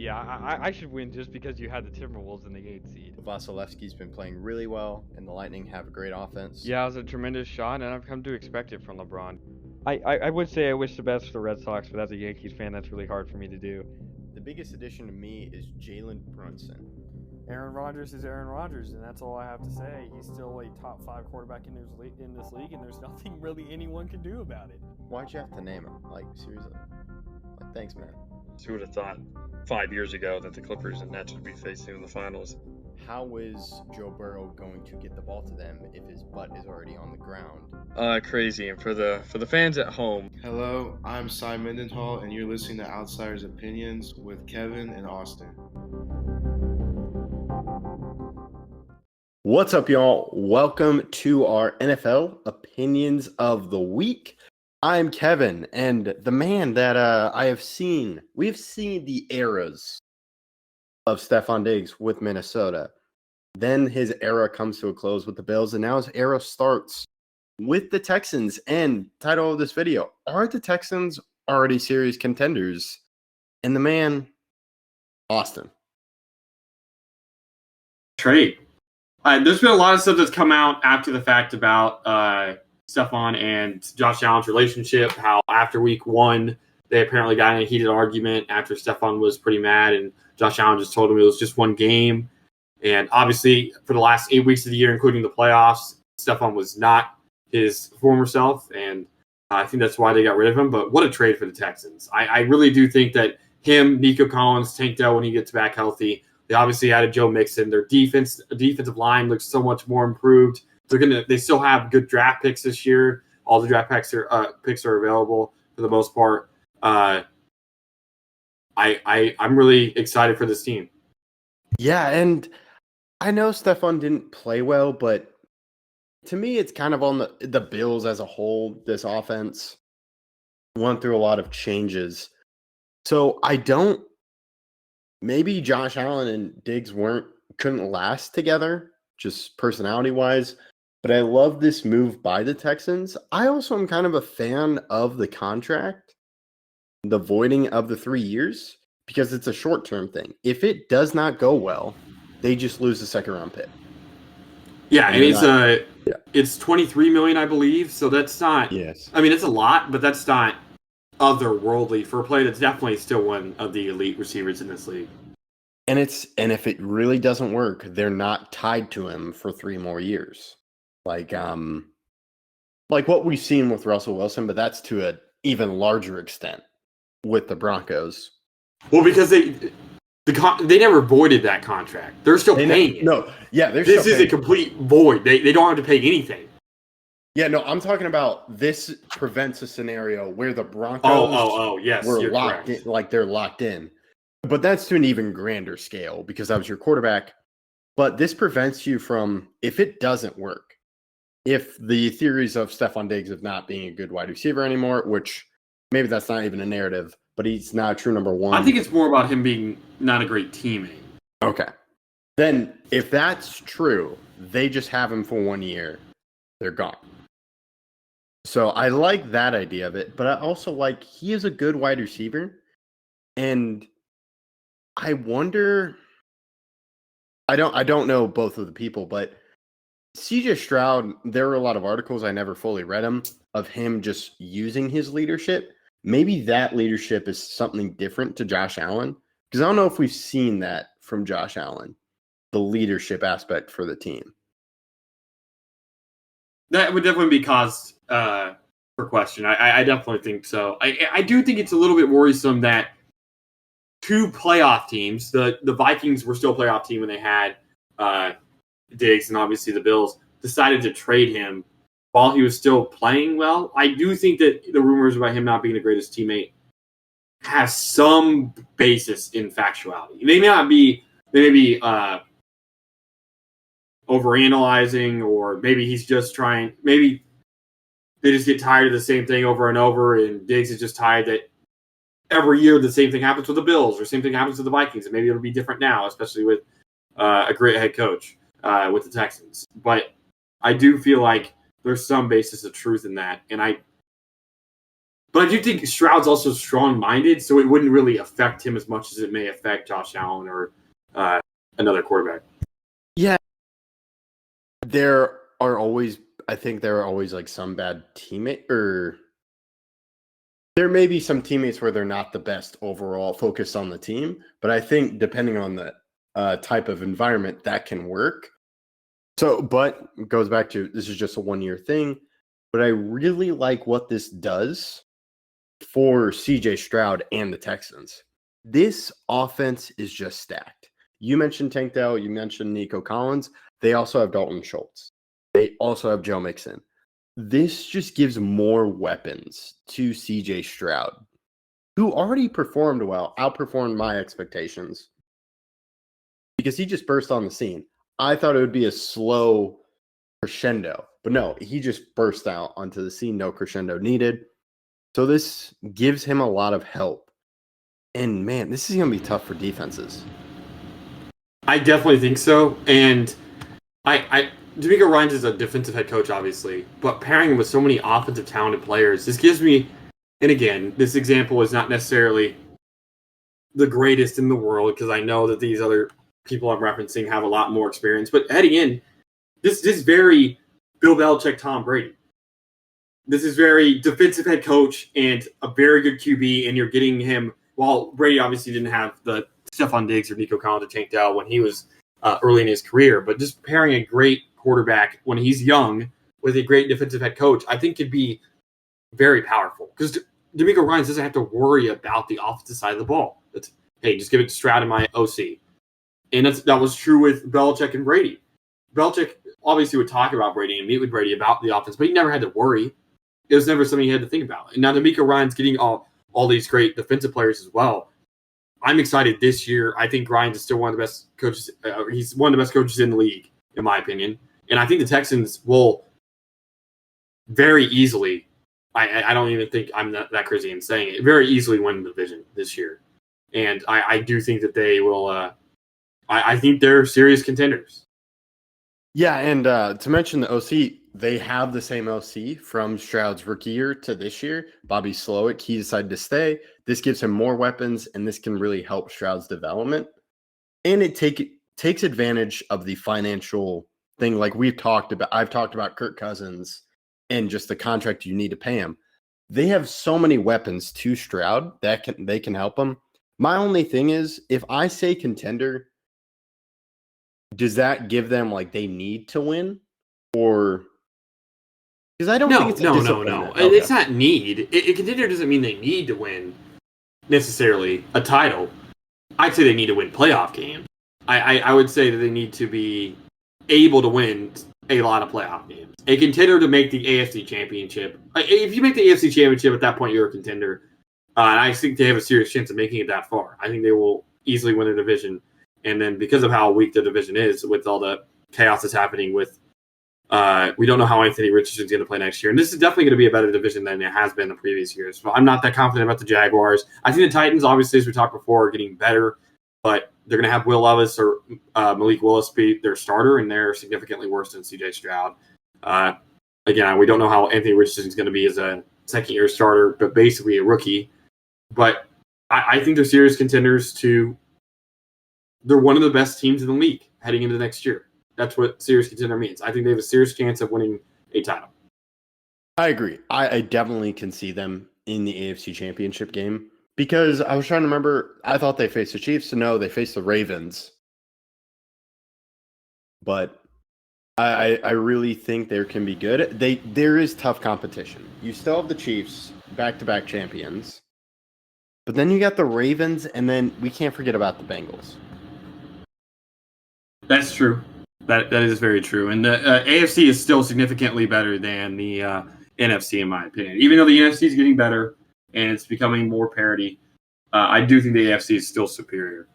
Yeah, I should win just because you had the Timberwolves in the 8th seed. Vasilevsky's been playing really well, and the Lightning have a great offense. Yeah, it was a tremendous shot, and I've come to expect it from LeBron. I would say I wish the best for the Red Sox, but as a Yankees fan, that's really hard for me to do. The biggest addition to me is Jalen Brunson. Aaron Rodgers is Aaron Rodgers, and that's all I have to say. He's still a top 5 quarterback in this league, and there's nothing really anyone can do about it. Why'd you have to name him? Like, seriously? Like, thanks, man. Who would have thought 5 years ago that the Clippers and Nets would be facing in the finals? How is Joe Burrow going to get the ball to them if his butt is already on the ground? Crazy. And for the fans at home, Hello, I'm Cy Mendenhall, and you're listening to Outsiders Opinions with Kevin and Austin. What's up, y'all? Welcome to our NFL Opinions of the Week. I'm Kevin, and the man that we've seen the eras of Stefon Diggs with Minnesota. Then his era comes to a close with the Bills, and now his era starts with the Texans. And title of this video, are the Texans already series contenders? And the man, Austin. Trade. There's been a lot of stuff that's come out after the fact about Stefon and Josh Allen's relationship, how after week 1, they apparently got in a heated argument after Stefon was pretty mad, and Josh Allen just told him it was just one game. And obviously, for the last 8 weeks of the year, including the playoffs, Stefon was not his former self, and I think that's why they got rid of him. But what a trade for the Texans. I really do think that him, Nico Collins, Tank Dell when he gets back healthy. They obviously added Joe Mixon. Their defensive line looks so much more improved. They still have good draft picks this year. All the draft picks are available for the most part. I'm really excited for this team. Yeah, and I know Stefon didn't play well, but to me, it's kind of on the Bills as a whole. This offense went through a lot of changes. So maybe Josh Allen and Diggs couldn't last together, just personality-wise. But I love this move by the Texans. I also am kind of a fan of the contract, the voiding of the 3 years, because it's a short-term thing. If it does not go well, they just lose the second-round pick. Yeah, and it's $23 million, I believe. So that's not. Yes. I mean, it's a lot, but that's not otherworldly for a player that's definitely still one of the elite receivers in this league. And if it really doesn't work, they're not tied to him for 3 more years. Like what we've seen with Russell Wilson, but that's to an even larger extent with the Broncos. Well, because they never voided that contract. They're still paying it. No, yeah, this is a complete void. They don't have to pay anything. Yeah, no, I'm talking about this prevents a scenario where the Broncos yes, were locked in, like they're locked in. But that's to an even grander scale because that was your quarterback. But this prevents you from, if it doesn't work, if the theories of Stefon Diggs of not being a good wide receiver anymore, which maybe that's not even a narrative, but he's not a true number one. I think it's more about him being not a great teammate. Okay. Then if that's true, they just have him for 1 year. They're gone. So I like that idea of it, but I also like he is a good wide receiver. And I wonder, I don't know both of the people, but CJ Stroud, there were a lot of articles, I never fully read them, of him just using his leadership. Maybe that leadership is something different to Josh Allen, because I don't know if we've seen that from Josh Allen, the leadership aspect for the team. That would definitely be cause for question. I definitely think so. I do think it's a little bit worrisome that 2 playoff teams, the Vikings were still a playoff team when they had Diggs, and obviously the Bills decided to trade him while he was still playing well. I do think that the rumors about him not being the greatest teammate have some basis in factuality. They may be overanalyzing, or maybe he's just trying. Maybe they just get tired of the same thing over and over, and Diggs is just tired that every year the same thing happens with the Bills or same thing happens with the Vikings, and maybe it'll be different now, especially with a great head coach with the Texans. But I do feel like there's some basis of truth in that, and But I do think Stroud's also strong-minded, so it wouldn't really affect him as much as it may affect Josh Allen or another quarterback. Yeah, I think there are always like some bad teammate, or there may be some teammates where they're not the best overall focused on the team. But I think depending on the type of environment, that can work. So, but it goes back to this is just a 1-year thing. But I really like what this does for CJ Stroud and the Texans. This offense is just stacked. You mentioned Tank Dell, you mentioned Nico Collins. They also have Dalton Schultz. They also have Joe Mixon. This just gives more weapons to CJ Stroud, who already performed well, outperformed my expectations because he just burst on the scene. I thought it would be a slow crescendo, but no, he just burst out onto the scene. No crescendo needed. So this gives him a lot of help. And man, this is going to be tough for defenses. I definitely think so. And D'Amico Ryans is a defensive head coach, obviously, but pairing him with so many offensive talented players, this gives me, and again, this example is not necessarily the greatest in the world because I know that these other people I'm referencing have a lot more experience, but heading in, this is very Bill Belichick, Tom Brady. This is very defensive head coach and a very good QB, and you're getting him, while Brady obviously didn't have the Stefon Diggs or Nico Collins or Tank Dell when he was early in his career, but just pairing a great quarterback when he's young with a great defensive head coach, I think could be very powerful because D'Amico Ryans doesn't have to worry about the offensive side of the ball. It's, hey, just give it to Stroud and my OC. And that was true with Belichick and Brady. Belichick obviously would talk about Brady and meet with Brady about the offense, but he never had to worry. It was never something he had to think about. And now D'Amico Ryans getting all these great defensive players as well. I'm excited this year. I think Ryans is still one of the best coaches. He's one of the best coaches in the league, in my opinion. And I think the Texans will very easily, I don't even think I'm that crazy in saying it, very easily win the division this year. And I do think that they will, I think they're serious contenders. Yeah, and to mention the OC, they have the same OC from Stroud's rookie year to this year. Bobby Slowick, he decided to stay. This gives him more weapons, and this can really help Stroud's development. And it takes advantage of the financial thing, like I've talked about Kirk Cousins and just the contract you need to pay him. They have so many weapons to Stroud that they can help him. My only thing is, if I say contender, does that give them like they need to win, or because I don't think it's no. Okay. It's not need. A contender doesn't mean they need to win necessarily a title. I'd say they need to win playoff games. I would say that they need to be able to win a lot of playoff games. A contender to make the AFC Championship. If you make the AFC Championship at that point, you're a contender. And I think they have a serious chance of making it that far. I think they will easily win the division. And then because of how weak the division is with all the chaos that's happening with we don't know how Anthony Richardson's going to play next year. And this is definitely going to be a better division than it has been the previous years. So I'm not that confident about the Jaguars. I think the Titans, obviously, as we talked before, are getting better. But they're going to have Will Levis or Malik Willis be their starter, and they're significantly worse than C.J. Stroud. Again, we don't know how Anthony Richardson's going to be as a second-year starter, but basically a rookie. But I think they're serious contenders to – they're one of the best teams in the league heading into next year. That's what serious contender means. I think they have a serious chance of winning a title. I agree. I definitely can see them in the AFC Championship game because I was trying to remember. I thought they faced the Chiefs. So no, they faced the Ravens. But I really think there can be good. There is tough competition. You still have the Chiefs, back-to-back champions. But then you got the Ravens, and then we can't forget about the Bengals. That's true. That is very true. And the AFC is still significantly better than the NFC, in my opinion. Even though the NFC is getting better and it's becoming more parity, I do think the AFC is still superior.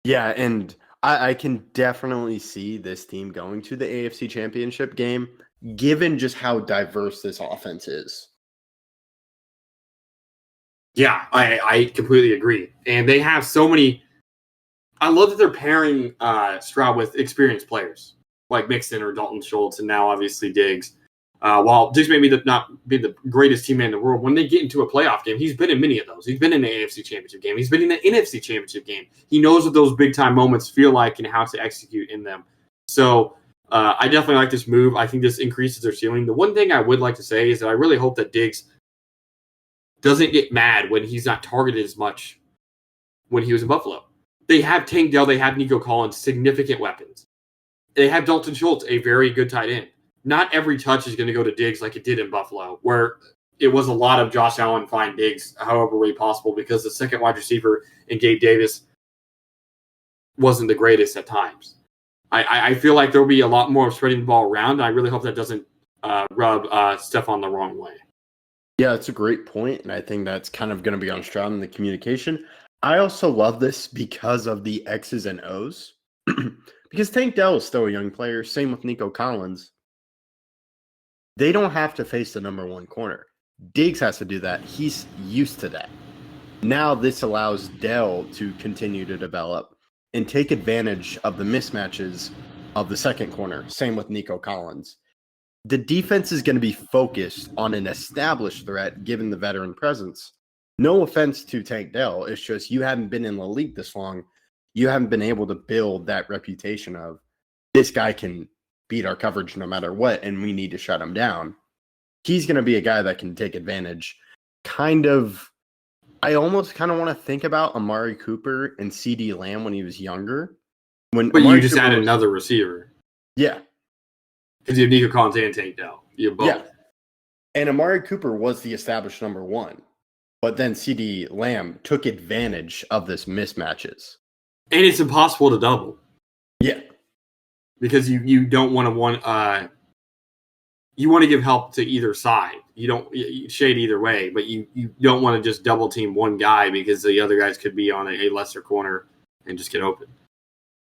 Yeah, and I can definitely see this team going to the AFC Championship game, given just how diverse this offense is. Yeah, I completely agree. And they have so many... I love that they're pairing Stroud with experienced players like Mixon or Dalton Schultz, and now obviously Diggs. While Diggs may not be the greatest teammate in the world, when they get into a playoff game, he's been in many of those. He's been in the AFC Championship game. He's been in the NFC Championship game. He knows what those big-time moments feel like and how to execute in them. So I definitely like this move. I think this increases their ceiling. The one thing I would like to say is that I really hope that Diggs doesn't get mad when he's not targeted as much when he was in Buffalo. They have Tank Dell. They have Nico Collins, significant weapons. They have Dalton Schultz, a very good tight end. Not every touch is going to go to Diggs like it did in Buffalo, where it was a lot of Josh Allen find Diggs however way possible because the second wide receiver in Gabe Davis wasn't the greatest at times. I feel like there'll be a lot more of spreading the ball around. I really hope that doesn't rub Stefon the wrong way. Yeah, it's a great point, and I think that's kind of going to be on Stroud in the communication. I also love this because of the X's and O's. Because Tank Dell is still a young player. Same with Nico Collins. They don't have to face the number one corner. Diggs has to do that. He's used to that. Now this allows Dell to continue to develop and take advantage of the mismatches of the second corner. Same with Nico Collins. The defense is going to be focused on an established threat given the veteran presence. No offense to Tank Dell. It's just you haven't been in the league this long. You haven't been able to build that reputation of this guy can beat our coverage no matter what, and we need to shut him down. He's going to be a guy that can take advantage. I almost kind of want to think about Amari Cooper and CD Lamb when he was younger. But Amari you just Cooper added another receiver. Yeah. Because you have Nico Collins and Tank Dell. You have both. Yeah. And Amari Cooper was the established number one. But then CD Lamb took advantage of this mismatches. And it's impossible to double. Yeah. Because you don't want to you want to give help to either side. You don't shade either way, but you don't want to just double team one guy because the other guys could be on a lesser corner and just get open.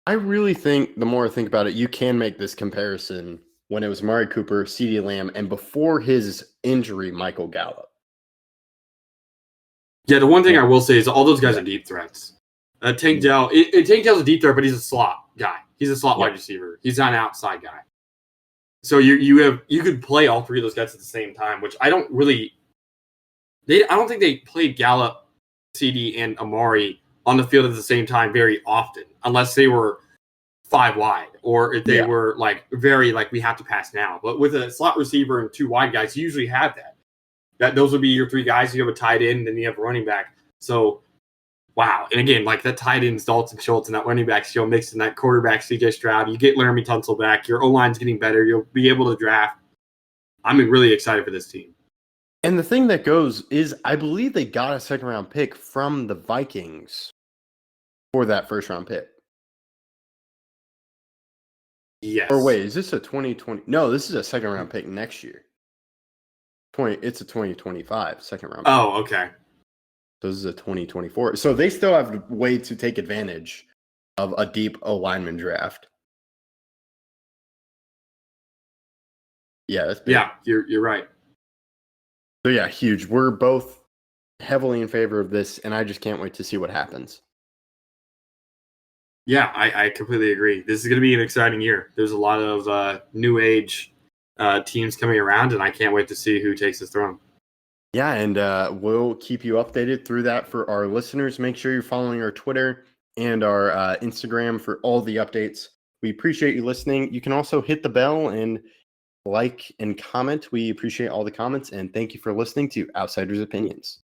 I really think the more I think about it, you can make this comparison when it was Amari Cooper, CD Lamb, and before his injury, Michael Gallup. Yeah, the one thing I will say is all those guys are deep threats. Tank Dell, Tank Dell's a deep threat, but he's a slot guy. He's a slot wide receiver. He's not an outside guy. So you could play all three of those guys at the same time, which I don't think they played Gallup, CD, and Amari on the field at the same time very often, unless they were five wide or if they were very we have to pass now. But with a slot receiver and two wide guys, you usually have that. Those would be your three guys. You have a tight end, and then you have a running back. So wow. And again, that tight end is Dalton Schultz and that running back still mixed in that quarterback, CJ Stroud. You get Laramie Tunsil back. Your O-line's getting better. You'll be able to draft. I'm really excited for this team. And the thing that goes is I believe they got a second-round pick from the Vikings for that first-round pick. Yes. Or wait, is this a 2020? No, this is a second-round pick next year. It's a 2025 second-round pick. Oh, okay. So this is a 2024. So they still have a way to take advantage of a deep O-lineman draft. Yeah, that's big. Yeah, you're right. So yeah, huge. We're both heavily in favor of this, and I just can't wait to see what happens. Yeah, I completely agree. This is going to be an exciting year. There's a lot of new age teams coming around, and I can't wait to see who takes the throne. Yeah, and we'll keep you updated through that for our listeners. Make sure you're following our Twitter and our Instagram for all the updates. We appreciate you listening. You can also hit the bell and like and comment. We appreciate all the comments, and thank you for listening to Outsiders Opinions.